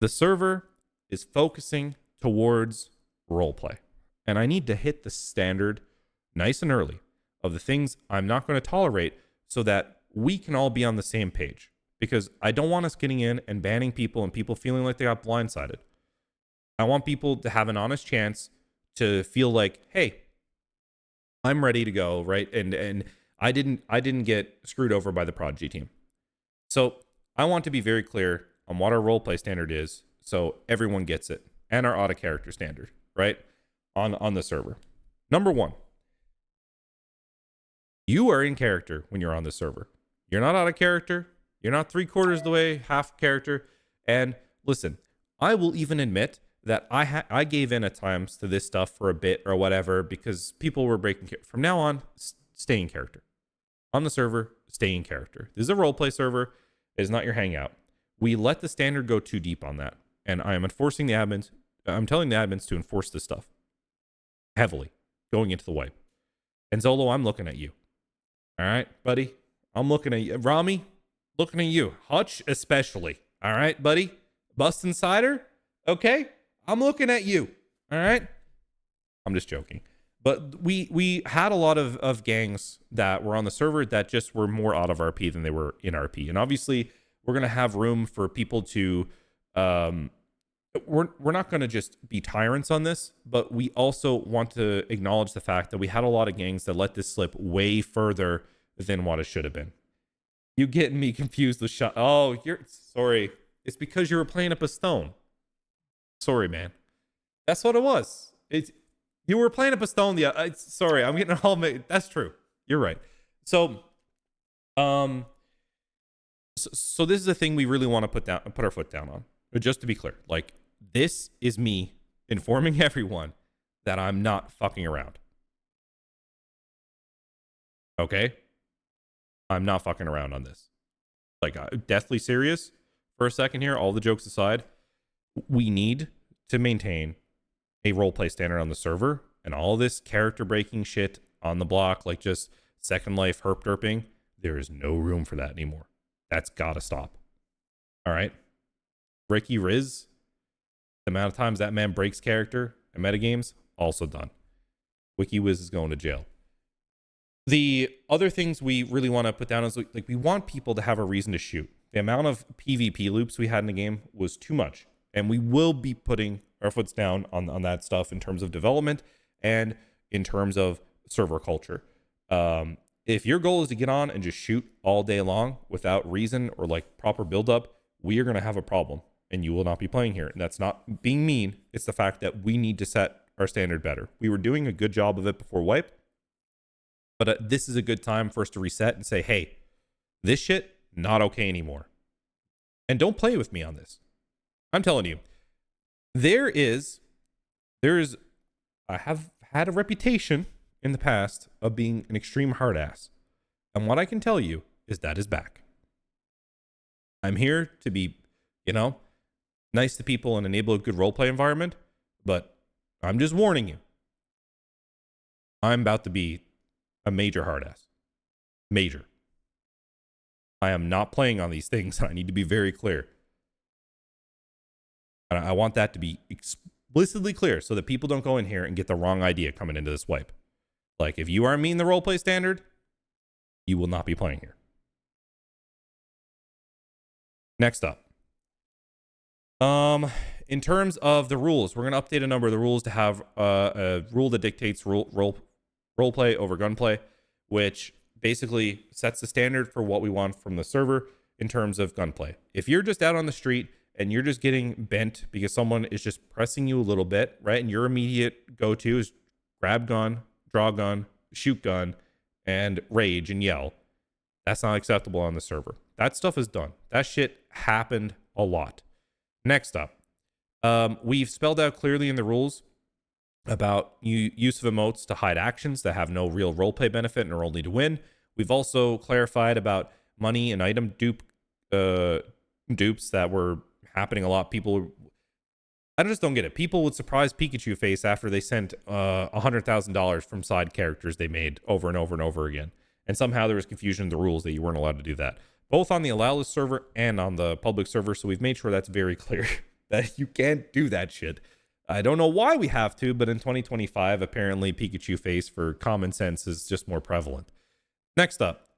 The server is focusing towards roleplay. And I need to hit the standard nice and early of the things I'm not going to tolerate so that we can all be on the same page. Because I don't want us getting in and banning people and people feeling like they got blindsided. I want people to have an honest chance to feel like, hey, I'm ready to go, right? And I didn't get screwed over by the prodigy team. So I want to be very clear on what our roleplay standard is so everyone gets it, and our auto character standard, right? On the server. Number 1, you are in character when you're on the server. You're not out of character. You're not 3/4 of the way, half character. And listen, I will even admit that I gave in at times to this stuff for a bit or whatever because people were breaking. From now on, stay in character. On the server, stay in character. This is a roleplay server. It is not your hangout. We let the standard go too deep on that. And I am enforcing the admins. I'm telling the admins to enforce this stuff heavily going into the wipe. And Zolo, I'm looking at you. All right, buddy? I'm looking at you. Rami, looking at you. Hutch, especially. All right, buddy? Bust Insider? Okay? I'm looking at you. All right? I'm just joking. But we had a lot of gangs that were on the server that just were more out of RP than they were in RP. And obviously, we're going to have room for people to... We're not going to just be tyrants on this, but we also want to acknowledge the fact that we had a lot of gangs that let this slip way further than what it should have been. You getting me confused with shot? Oh, you're sorry. It's because you were playing up a stone. Sorry, man. That's what it was. You were playing up a stone. Yeah, sorry. I'm getting all. That's true. You're right. So this is the thing we really want to put our foot down on. But just to be clear, like, this is me informing everyone that I'm not fucking around. Okay? I'm not fucking around on this. Like, deathly serious for a second here, all the jokes aside. We need to maintain a roleplay standard on the server, and all this character breaking shit on the block, like just Second Life herp derping, there is no room for that anymore. That's gotta stop. All right? Ricky Riz, the amount of times that man breaks character in metagames, also done. WikiWiz is going to jail. The other things we really want to put down is, like, we want people to have a reason to shoot. The amount of PvP loops we had in the game was too much. And we will be putting our foots down on that stuff in terms of development and in terms of server culture. If your goal is to get on and just shoot all day long without reason or like proper build up, we are going to have a problem and you will not be playing here. And that's not being mean. It's the fact that we need to set our standard better. We were doing a good job of it before wipe, but this is a good time for us to reset and say, hey, this shit, not okay anymore. And don't play with me on this. I'm telling you, I have had a reputation in the past of being an extreme hard ass. And what I can tell you is that is back. I'm here to be, nice to people and enable a good roleplay environment, but I'm just warning you. I'm about to be a major hard ass. Major. I am not playing on these things. I need to be very clear. And I want that to be explicitly clear so that people don't go in here and get the wrong idea coming into this wipe. Like, if you are meeting the roleplay standard, you will not be playing here. Next up. In terms of the rules, we're going to update a number of the rules to have a rule that dictates roleplay over gunplay, which basically sets the standard for what we want from the server in terms of gunplay. If you're just out on the street and you're just getting bent because someone is just pressing you a little bit, right? And your immediate go-to is grab gun, draw gun, shoot gun, and rage and yell. That's not acceptable on the server. That stuff is done. That shit happened a lot. Next up, we've spelled out clearly in the rules about use of emotes to hide actions that have no real roleplay benefit and are only to win. We've also clarified about money and item dupes that were happening a lot. I just don't get it. People would surprise Pikachu face after they sent $100,000 from side characters they made over and over and over again. And somehow there was confusion in the rules that you weren't allowed to do that, both on the allow list server and on the public server. So we've made sure that's very clear. that you can't do that shit. I don't know why we have to, but in 2025, apparently Pikachu face for common sense is just more prevalent. Next up,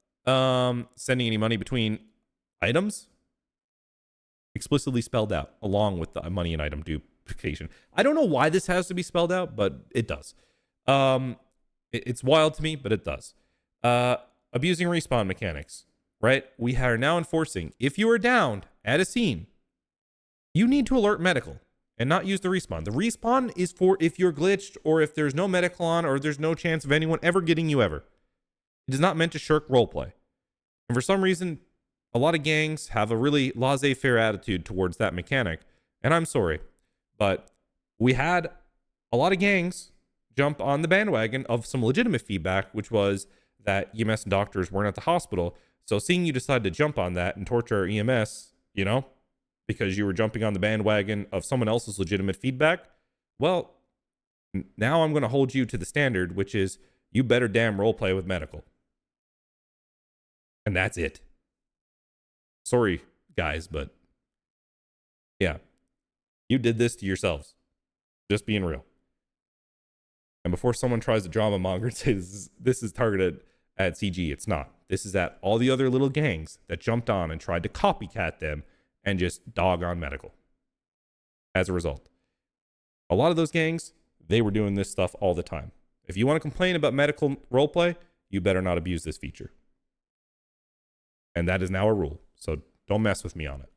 sending any money between items, explicitly spelled out along with the money and item duplication. I don't know why this has to be spelled out, but it does. It's wild to me, but it does. Abusing respawn mechanics, right? We are now enforcing, if you are downed at a scene, you need to alert medical and not use the respawn. The respawn is for if you're glitched or if there's no medical on or there's no chance of anyone ever getting you ever. It is not meant to shirk roleplay. And for some reason, a lot of gangs have a really laissez-faire attitude towards that mechanic. And I'm sorry, but we had a lot of gangs jump on the bandwagon of some legitimate feedback, which was that EMS and doctors weren't at the hospital. So seeing you decide to jump on that and torture our EMS, you know, because you were jumping on the bandwagon of someone else's legitimate feedback, well, now I'm going to hold you to the standard, which is you better damn roleplay with medical. And that's it. Sorry, guys, but yeah, you did this to yourselves. Just being real. And before someone tries to drama monger and say this is targeted at CG, it's not. This is at all the other little gangs that jumped on and tried to copycat them and just dog on medical. As a result, a lot of those gangs, they were doing this stuff all the time. If you want to complain about medical roleplay, you better not abuse this feature. And that is now a rule. So don't mess with me on it.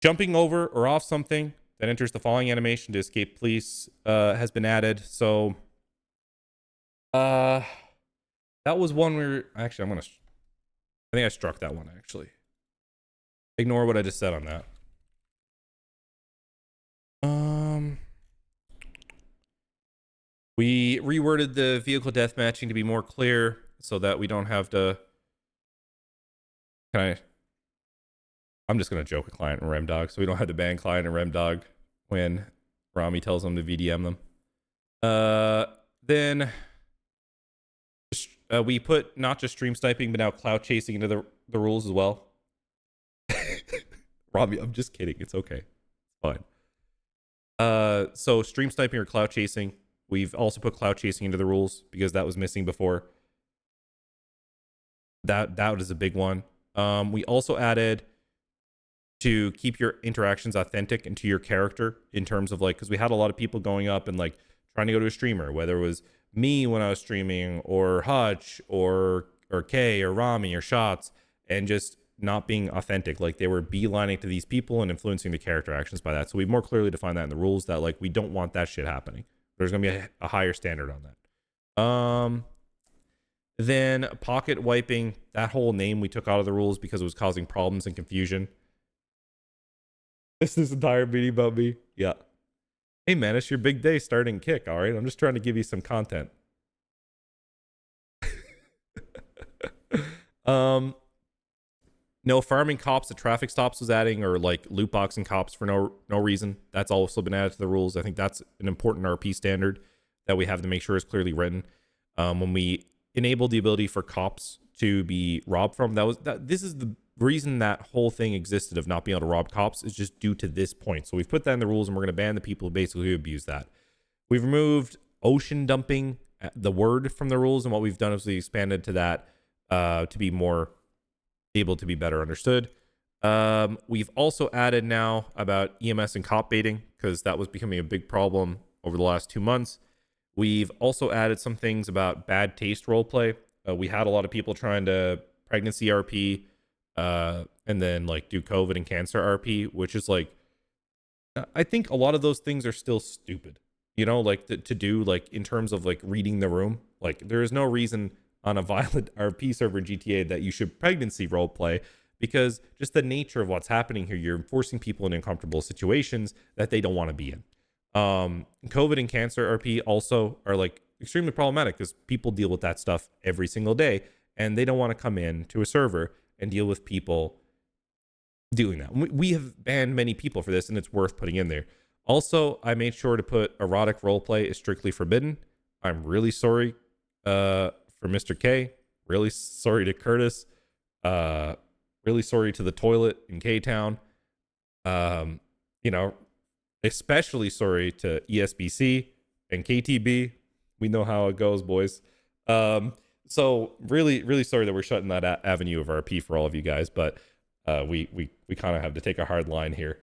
Jumping over or off something that enters the following animation to escape police has been added. So that was one where actually I think I struck that one actually. Ignore what I just said on that. We reworded the vehicle death matching to be more clear so that we don't have to. I'm just going to joke a client and Remdog, so we don't have to ban client and Remdog when Rami tells them to VDM them. Then we put not just stream sniping, but now clout chasing into the rules as well. Rami, I'm just kidding. It's okay. It's fine. So stream sniping or clout chasing. We've also put clout chasing into the rules because that was missing before. That is a big one. We also added to keep your interactions authentic and to your character in terms of like, because we had a lot of people going up and like trying to go to a streamer, whether it was me when I was streaming or Hutch or Kay or Rami or Shots, and just not being authentic. Like they were beelining to these people and influencing the character actions by that. So we more clearly defined that in the rules that like we don't want that shit happening. There's going to be a higher standard on that. Then pocket wiping, that whole name we took out of the rules because it was causing problems and confusion. This entire meeting about me. Yeah. Hey man, it's your big day starting kick. All right. I'm just trying to give you some content. No farming cops at traffic stops was adding, or like loot boxing cops for no reason. That's also been added to the rules. I think that's an important RP standard that we have to make sure is clearly written. When we enabled the ability for cops to be robbed from, this is the reason that whole thing existed of not being able to rob cops is just due to this point. So we've put that in the rules and we're going to ban the people who basically abuse that. We've removed ocean dumping, the word, from the rules, and what we've done is we expanded to that to be more able to be better understood. We've also added now about EMS and cop baiting because that was becoming a big problem over the last 2 months. We've also added some things about bad taste roleplay. We had a lot of people trying to pregnancy RP and then like do COVID and cancer RP, which is like, I think a lot of those things are still stupid, you know, like to do like in terms of like reading the room. Like there is no reason on a violent RP server in GTA that you should pregnancy roleplay, because just the nature of what's happening here, you're forcing people in uncomfortable situations that they don't want to be in. COVID and cancer RP also are like extremely problematic because people deal with that stuff every single day and they don't want to come in to a server and deal with people doing that. We have banned many people for this and it's worth putting in there. Also, I made sure to put erotic roleplay is strictly forbidden. I'm really sorry for Mr. K. Really sorry to Curtis. Really sorry to the toilet in K-Town. you know, especially sorry to ESBC and KTB. We know how it goes, boys. So really, really sorry that we're shutting that avenue of RP for all of you guys, but we kind of have to take a hard line here.